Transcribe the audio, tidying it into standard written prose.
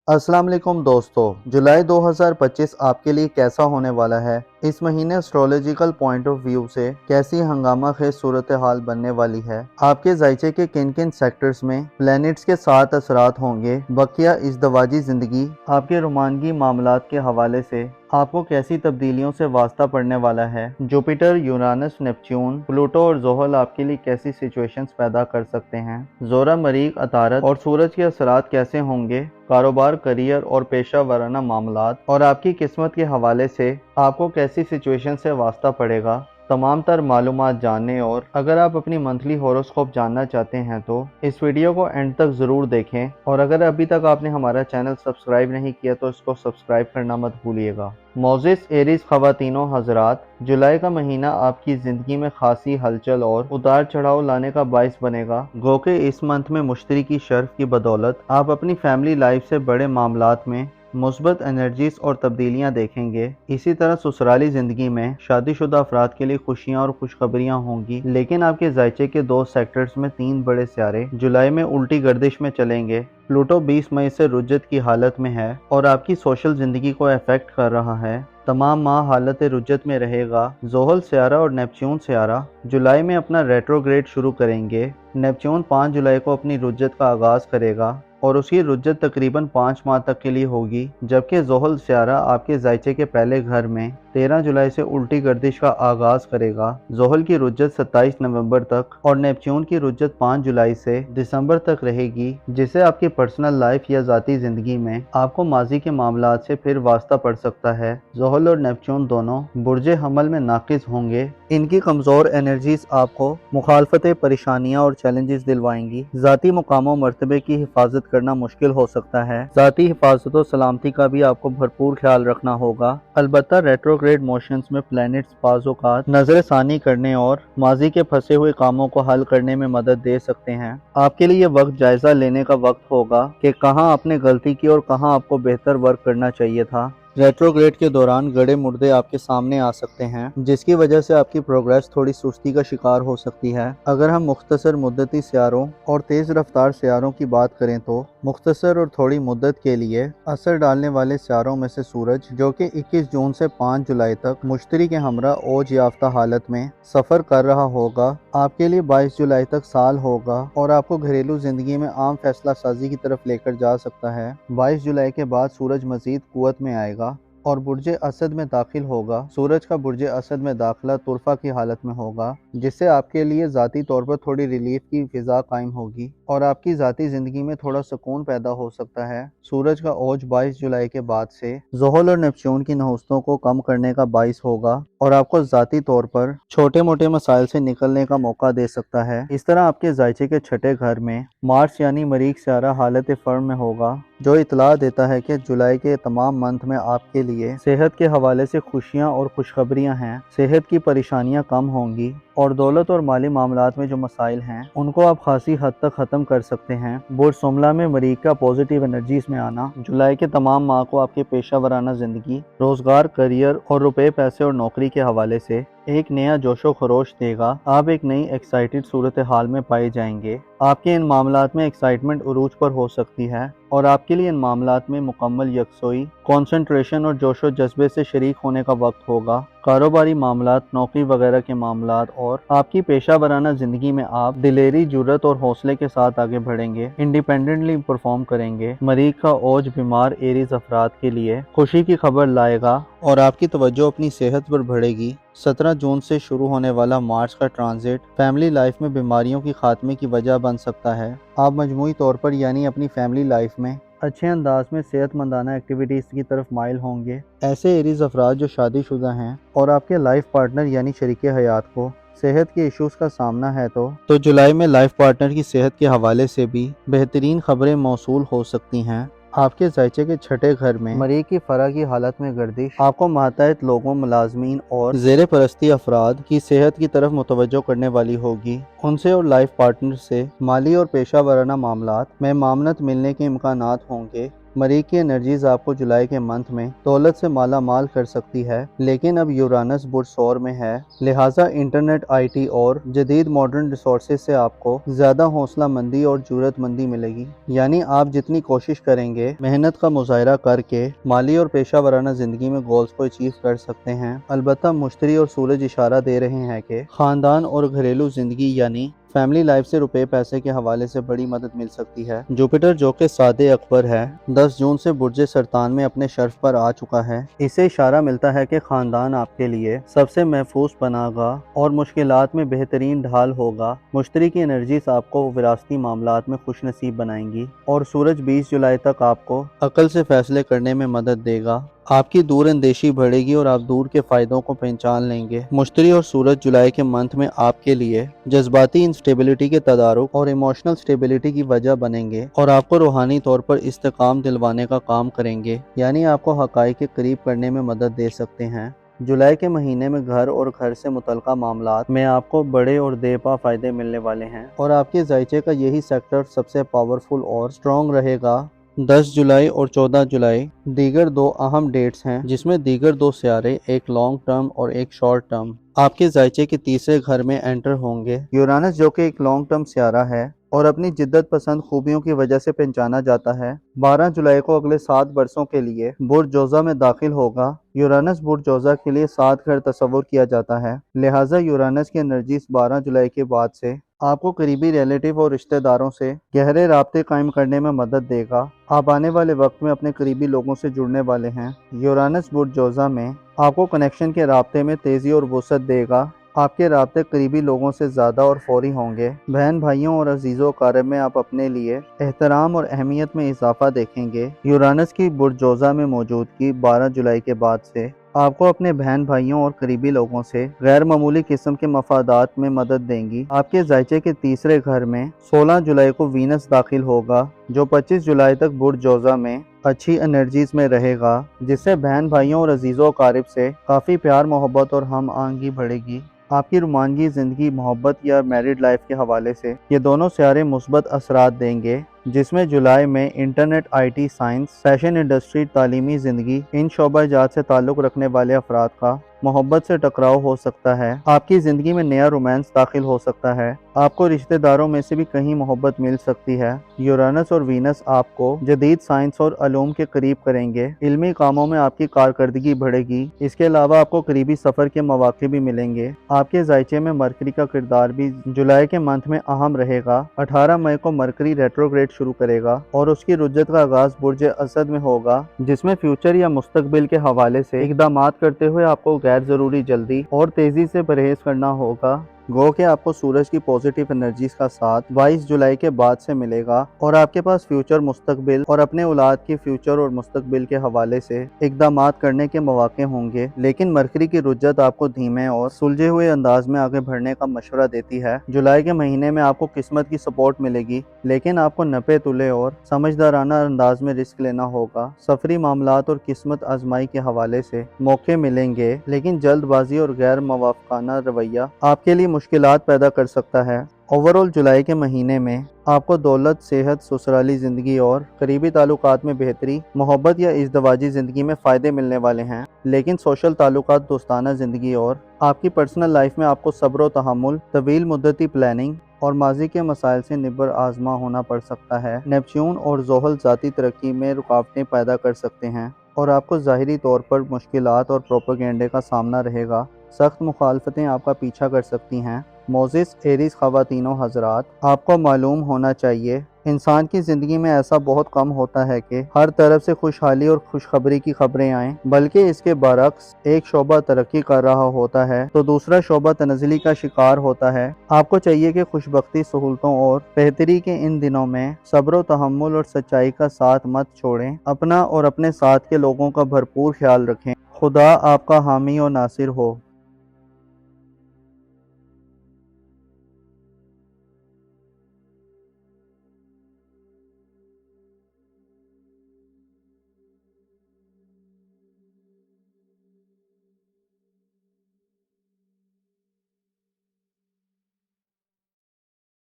अस्सलाम वालेकुम दोस्तों, जुलाई 2025 आपके लिए कैसा होने वाला है? इस महीने एस्ट्रोलॉजिकल पॉइंट ऑफ व्यू से कैसी हंगामा खेज सूरत हाल बनने वाली है? आपके जायचे के किन किन सेक्टर्स में प्लैनेट्स के साथ असरात होंगे? बकिया इज़्दवाजी ज़िंदगी, आपके रोमानगी मामलात के हवाले से आपको कैसी तब्दीलियों से वास्ता पड़ने वाला है? जुपिटर, यूरानस, नेपच्यून, प्लूटो और जोहल आपके लिए कैसी सिचुएशंस पैदा कर सकते हैं? जोरा, मरीख, अतारत और सूरज के असरात कैसे होंगे कारोबार, करियर और पेशा वाराना मामलात और आपकी किस्मत के हवाले से आपको कैसी सिचुएशन से वास्ता पड़ेगा? तमाम तर मालूमात जानने और अगर आप अपनी मंथली हॉरोस्कोप जानना चाहते हैं तो इस वीडियो को एंड तक ज़रूर देखें, और अगर अभी तक आपने हमारा चैनल सब्सक्राइब नहीं किया तो इसको सब्सक्राइब करना मत भूलिएगा। मोजिस एरीज ख़वातीनों हजरात, जुलाई का महीना आपकी ज़िंदगी में खासी हलचल और उतार चढ़ाव लाने का बाइस बनेगा। गो के इस मंथ में मुश्तरी की शर्फ की बदौलत आप अपनी फैमिली लाइफ से बड़े मामलात में मुस्बत एनर्जीज और तब्दीलियां देखेंगे। इसी तरह ससुराली ज़िंदगी में शादीशुदा अफराद के लिए खुशियां और खुशखबरियां होंगी, लेकिन आपके जायचे के दो सेक्टर्स में 3 बड़े सियारे जुलाई में उल्टी गर्दिश में चलेंगे। प्लूटो 20 मई से रुज्जत की हालत में है और आपकी सोशल ज़िंदगी को अफेक्ट कर रहा है। तमाम माह हालत रुज्जत में रहेगा। जोहल सियारा और नेपच्यून सियारा जुलाई में अपना रेट्रोग्रेड शुरू करेंगे। नेपच्यून 5 जुलाई को अपनी रुज्जत का आगाज़ करेगा और उसकी रुज्जत तकरीबन 5 माह तक के लिए होगी, जबकि जोहल सियारा आपके जायचे के पहले घर में 13 जुलाई से उल्टी गर्दिश का आगाज करेगा। जोहल की रुज्जत 27 नवंबर तक और नेपच्यून की रुज्जत 5 जुलाई से दिसंबर तक रहेगी, जिससे आपकी पर्सनल लाइफ या ज़ाती ज़िंदगी में आपको माजी के मामलात से फिर वास्ता पड़ सकता है। जोहल और नेपच्यून दोनों बुर्जे हमल में नाकिस होंगे। इनकी कमज़ोर एनर्जीज आपको मुखालफतें, परेशानियाँ और चैलेंजेस दिलवाएंगी। ज़ाती मुकामों मर्तबे की हिफाजत करना मुश्किल हो सकता है। ज़ाती हिफाजत और सलामती का भी आपको भरपूर ख्याल रखना होगा। अलबत्ता रेट्रोग्रेड मोशंस में प्लैनेट्स बाज़ औक़ात नज़र सानी करने और माजी के फंसे हुए कामों को हल करने में मदद दे सकते हैं। आपके लिए वक्त जायज़ा लेने का वक्त होगा कि कहाँ आपने गलती की और कहाँ आपको बेहतर वर्क करना चाहिए था। रेट्रोग्रेड के दौरान गड़े मुर्दे आपके सामने आ सकते हैं, जिसकी वजह से आपकी प्रोग्रेस थोड़ी सुस्ती का शिकार हो सकती है। अगर हम मुख्तसर मुद्दती सियारों और तेज़ रफ्तार सियारों की बात करें तो मुख्तसर और थोड़ी मुद्दत के लिए असर डालने वाले सियारों में से सूरज, जो कि 21 जून से 5 जुलाई तक मुश्तरी के हमरा ओज याफ्ता हालत में सफ़र कर रहा होगा, आपके लिए 22 जुलाई तक साल होगा और आपको घरेलू ज़िंदगी में आम फैसला साजी की तरफ लेकर जा सकता है। 22 जुलाई के बाद सूरज मज़ीद कुव्वत में आएगा और बुर्जे असद में दाखिल होगा। सूरज का बुर्जे असद में दाखिला तुरफा की हालत में होगा, जिससे आपके लिए ज़ाती तौर पर थोड़ी रिलीफ की फिजा कायम होगी और आपकी ज़ाती ज़िंदगी में थोड़ा सुकून पैदा हो सकता है। सूरज का ओज 22 जुलाई के बाद से जोहल और नेपच्यून की नहुस्तों को कम करने का बाइस होगा और आपको ज़ाती तौर पर छोटे मोटे मसाइल से निकलने का मौका दे सकता है। इस तरह आपके जायचे के छठे घर में मार्च यानी मरीख सियारा हालत फर्म में होगा, जो इतला देता है कि जुलाई के तमाम मंथ में आपके लिए सेहत के हवाले से खुशियां और खुशखबरियां हैं। सेहत की परेशानियां कम होंगी और दौलत और माली मामलात में जो मसाइल हैं उनको आप खासी हद तक ख़त्म कर सकते हैं। बुर्ज सुमला में मरीख का पॉजिटिव एनर्जीज में आना जुलाई के तमाम माह को आपके पेशा वराना ज़िंदगी, रोज़गार, करियर और रुपए पैसे और नौकरी के हवाले से एक नया जोशो खरोश देगा। आप एक नई एक्साइटेड सूरत हाल में पाए जाएंगे। आपके इन मामलात में एक्साइटमेंट उरूज पर हो सकती है और आपके लिए इन मामलात में मुकम्मल यकसोई, कंसंट्रेशन और जोशो जज्बे से शरीक होने का वक्त होगा। कारोबारी मामलात, नौकरी वगैरह के मामलात और आपकी पेशा वराना ज़िंदगी में आप दिलेरी, जुर्रत और हौसले के साथ आगे बढ़ेंगे, इंडिपेंडेंटली परफॉर्म करेंगे। मरीख का ओज बीमार एरीज अफराद के लिए खुशी की खबर लाएगा और आपकी तवज्जो अपनी सेहत पर बढ़ेगी। 17 जून से शुरू होने वाला मार्च का ट्रांजिट फैमिली लाइफ में बीमारियों की खात्मे की वजह बन सकता है। आप मजमूई तौर पर यानी अपनी फैमिली लाइफ में अच्छे अंदाज में सेहतमंदाना एक्टिविटीज़ की तरफ माइल होंगे। ऐसे एरीज अफराद जो शादीशुदा हैं और आपके लाइफ पार्टनर यानी शरीके हयात को सेहत के इश्यूज का सामना है तो जुलाई में लाइफ पार्टनर की सेहत के हवाले से भी बेहतरीन खबरें मौसूल हो सकती हैं। आपके जायचे के छठे घर में मरीख की फरा की हालत में गर्दिश आपको मातहत लोगों, मुलाजमीन और ज़ेरे परस्ती अफराद की सेहत की तरफ मुतवज्जो करने वाली होगी। उनसे और लाइफ पार्टनर से माली और पेशा वराना मामलात में मामनत मिलने के इम्कानात होंगे। مریخ کی انرجیز آپ کو جولائی کے منتھ میں دولت سے مالا مال کر سکتی ہے، لیکن اب یورانس برج سور میں ہے، لہٰذا انٹرنیٹ، آئی ٹی اور جدید ماڈرن ریسورسز سے آپ کو زیادہ حوصلہ مندی اور جرأت مندی ملے گی۔ یعنی آپ جتنی کوشش کریں گے، محنت کا مظاہرہ کر کے مالی اور پیشہ ورانہ زندگی میں گولز کو اچیو کر سکتے ہیں۔ البتہ مشتری اور سورج اشارہ دے رہے ہیں کہ خاندان اور گھریلو زندگی یعنی فیملی لائف سے روپے پیسے کے حوالے سے بڑی مدد مل سکتی ہے۔ جوپیٹر جو کہ سادے اکبر ہے، 10 جون سے برج سرطان میں اپنے شرف پر آ چکا ہے۔ اسے اشارہ ملتا ہے کہ خاندان آپ کے لیے سب سے محفوظ پناہ گاہ اور مشکلات میں بہترین ڈھال ہوگا۔ مشتری کی انرجیز آپ کو وراثتی معاملات میں خوش نصیب بنائیں گی اور سورج 20 جولائی تک آپ کو عقل سے فیصلے کرنے میں مدد دے گا۔ آپ کی دور اندیشی بڑھے گی اور آپ دور کے فائدوں کو پہچان لیں گے۔ مشتری اور سورج جولائی کے منتھ میں آپ کے لیے جذباتی انسٹیبلٹی کے تدارک اور ایموشنل اسٹیبلٹی کی وجہ بنیں گے اور آپ کو روحانی طور پر استحکام دلوانے کا کام کریں گے، یعنی آپ کو حقائق کے قریب کرنے میں مدد دے سکتے ہیں۔ جولائی کے مہینے میں گھر اور گھر سے متعلقہ معاملات میں آپ کو بڑے اور دے پا فائدے ملنے والے ہیں اور آپ کے ذائچے کا یہی سیکٹر سب سے پاورفل اور سٹرونگ رہے گا۔ 10 جولائی اور 14 جولائی دیگر دو اہم ڈیٹس ہیں، جس میں دیگر دو سیارے ایک لانگ ٹرم اور ایک شارٹ ٹرم آپ کے ذائچے کے تیسرے گھر میں انٹر ہوں گے۔ یورانس جو کہ ایک لانگ ٹرم سیارہ ہے اور اپنی جدت پسند خوبیوں کی وجہ سے پہچانا جاتا ہے، 12 جولائی کو اگلے 7 برسوں کے لیے برج جوزہ میں داخل ہوگا۔ یورانس برج جوزہ کے لیے 7 گھر تصور کیا جاتا ہے، لہٰذا یورانس کی انرجیز 12 جولائی کے بعد سے آپ کو قریبی ریلیٹیو اور رشتہ داروں سے گہرے رابطے قائم کرنے میں مدد دے گا۔ آپ آنے والے وقت میں اپنے قریبی لوگوں سے جڑنے والے ہیں۔ یورانس برج جوزہ میں آپ کو کنیکشن کے رابطے میں تیزی اور وسعت دے گا۔ آپ کے رابطے قریبی لوگوں سے زیادہ اور فوری ہوں گے۔ بہن بھائیوں اور عزیز و اقارب میں آپ اپنے لیے احترام اور اہمیت میں اضافہ دیکھیں گے۔ یورانس کی برج جوزہ میں موجودگی 12 جولائی کے بعد سے آپ کو اپنے بہن بھائیوں اور قریبی لوگوں سے غیر معمولی قسم کے مفادات میں مدد دیں گی۔ آپ کے ذائچے کے تیسرے گھر میں 16 جولائی کو وینس داخل ہوگا، جو 25 جولائی تک برج جوزہ میں اچھی انرجیز میں رہے گا، جس سے بہن بھائیوں اور عزیز و اقارب سے کافی پیار محبت اور ہم آہنگی بڑھے گی۔ آپ کی رومانوی زندگی، محبت یا میرڈ لائف کے حوالے سے یہ دونوں سیارے مثبت اثرات دیں گے، جس میں جولائی میں internet, I T, science, fashion industry, تعلیمی زندگی، ان شعبہ جات سے تعلق رکھنے والے افراد کا محبت سے ٹکراؤ ہو سکتا ہے۔ آپ کی زندگی میں نیا رومانس داخل ہو سکتا ہے۔ آپ کو رشتہ داروں میں سے بھی کہیں محبت مل سکتی ہے۔ یورانس اور وینس آپ کو جدید سائنس اور علوم کے قریب کریں گے۔ علمی کاموں میں آپ کی کارکردگی بڑھے گی۔ اس کے علاوہ آپ کو قریبی سفر کے مواقع بھی ملیں گے۔ آپ کے ذائچے میں مرکری کا کردار بھی جولائی کے منتھ میں اہم رہے گا۔ 18 مئی کو مرکری ریٹروگریڈ شروع کرے گا اور اس کی رجت کا آغاز برج اسد میں ہوگا، جس میں فیوچر یا مستقبل کے حوالے سے اقدامات کرتے ہوئے آپ کو غیر ضروری جلدی اور تیزی سے پرہیز کرنا ہوگا۔ گو کہ آپ کو سورج کی پازیٹیو انرجیز کا ساتھ 22 جولائی کے بعد سے ملے گا اور آپ کے پاس فیوچر، مستقبل اور اپنے اولاد کی فیوچر اور مستقبل کے حوالے سے اقدامات کرنے کے مواقع ہوں گے، لیکن مرکری کی رجت آپ کو دھیمے اور سلجھے ہوئے انداز میں آگے بڑھنے کا مشورہ دیتی ہے۔ جولائی کے مہینے میں آپ کو قسمت کی سپورٹ ملے گی، لیکن آپ کو نپے تلے اور سمجھدارانہ انداز میں رسک لینا ہوگا۔ سفری معاملات اور قسمت آزمائی کے حوالے سے موقع ملیں گے، لیکن جلد بازی اور غیر موافقانہ رویہ آپ کے لیے مشکلات پیدا کر سکتا ہے۔ اوورآل جولائی کے مہینے میں آپ کو دولت، صحت، سسرالی زندگی اور قریبی تعلقات میں بہتری، محبت یا ازدواجی زندگی میں فائدے ملنے والے ہیں، لیکن سوشل تعلقات، دوستانہ زندگی اور آپ کی پرسنل لائف میں آپ کو صبر و تحمل، طویل مدتی پلاننگ اور ماضی کے مسائل سے نبر آزما ہونا پڑ سکتا ہے۔ نیپچون اور زحل ذاتی ترقی میں رکاوٹیں پیدا کر سکتے ہیں اور آپ کو ظاہری طور پر مشکلات اور پروپیگنڈے کا سامنا رہے گا۔ سخت مخالفتیں آپ کا پیچھا کر سکتی ہیں۔ موزس ایریز خواتین و حضرات، آپ کو معلوم ہونا چاہیے انسان کی زندگی میں ایسا بہت کم ہوتا ہے کہ ہر طرف سے خوشحالی اور خوشخبری کی خبریں آئیں، بلکہ اس کے برعکس ایک شعبہ ترقی کر رہا ہوتا ہے تو دوسرا شعبہ تنزلی کا شکار ہوتا ہے۔ آپ کو چاہیے کہ خوشبختی، سہولتوں اور بہتری کے ان دنوں میں صبر و تحمل اور سچائی کا ساتھ مت چھوڑیں۔ اپنا اور اپنے ساتھ کے لوگوں کا بھرپور خیال رکھیں۔ خدا آپ کا حامی و ناصر ہو۔